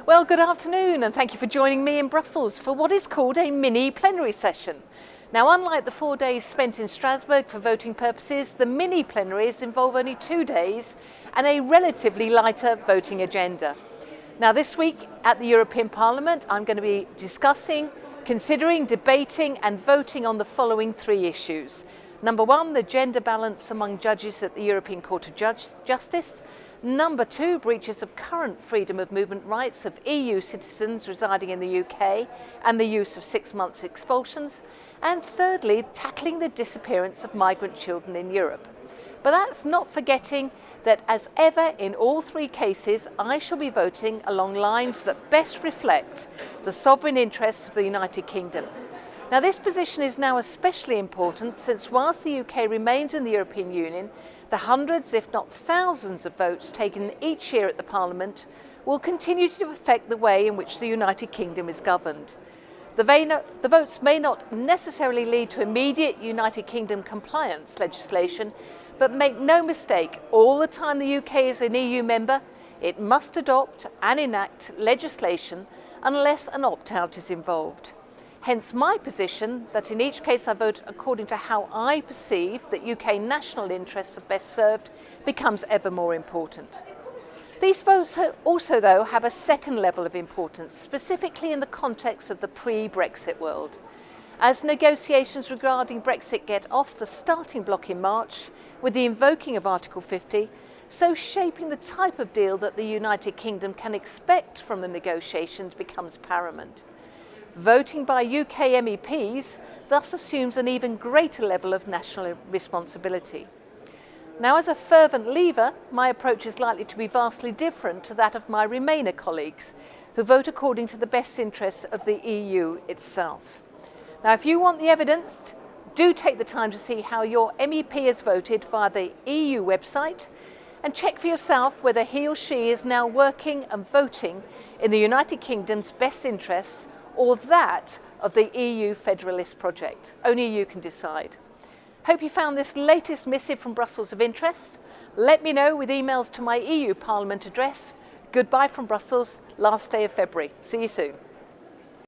Well, good afternoon and thank you for joining me in Brussels for what is called a mini-plenary session. Now, unlike the 4 days spent in Strasbourg for voting purposes, the mini-plenaries involve only 2 days and a relatively lighter voting agenda. Now, this week at the European Parliament, I'm going to be discussing, considering, debating and voting on the following 3 issues. Number 1, the gender balance among judges at the European Court of Justice. Number 2, breaches of current freedom of movement rights of EU citizens residing in the UK and the use of 6 months expulsions. And thirdly, tackling the disappearance of migrant children in Europe. But that's not forgetting that, as ever in all 3 cases, I shall be voting along lines that best reflect the sovereign interests of the United Kingdom. Now, this position is now especially important since whilst the UK remains in the European Union, the hundreds, if not thousands of votes taken each year at the Parliament will continue to affect the way in which the United Kingdom is governed. The votes may not necessarily lead to immediate United Kingdom compliance legislation, but make no mistake, all the time the UK is an EU member, it must adopt and enact legislation unless an opt-out is involved. Hence my position that in each case I vote according to how I perceive that UK national interests are best served becomes ever more important. These votes also, though, have a second level of importance, specifically in the context of the pre-Brexit world. As negotiations regarding Brexit get off the starting block in March, with the invoking of Article 50, so shaping the type of deal that the United Kingdom can expect from the negotiations becomes paramount. Voting by UK MEPs thus assumes an even greater level of national responsibility. Now, as a fervent leaver, my approach is likely to be vastly different to that of my Remainer colleagues, who vote according to the best interests of the EU itself. Now, if you want the evidence, do take the time to see how your MEP has voted via the EU website and check for yourself whether he or she is now working and voting in the United Kingdom's best interests or that of the EU federalist project. Only you can decide. Hope you found this latest missive from Brussels of interest. Let me know with emails to my EU Parliament address. Goodbye from Brussels, last day of February. See you soon.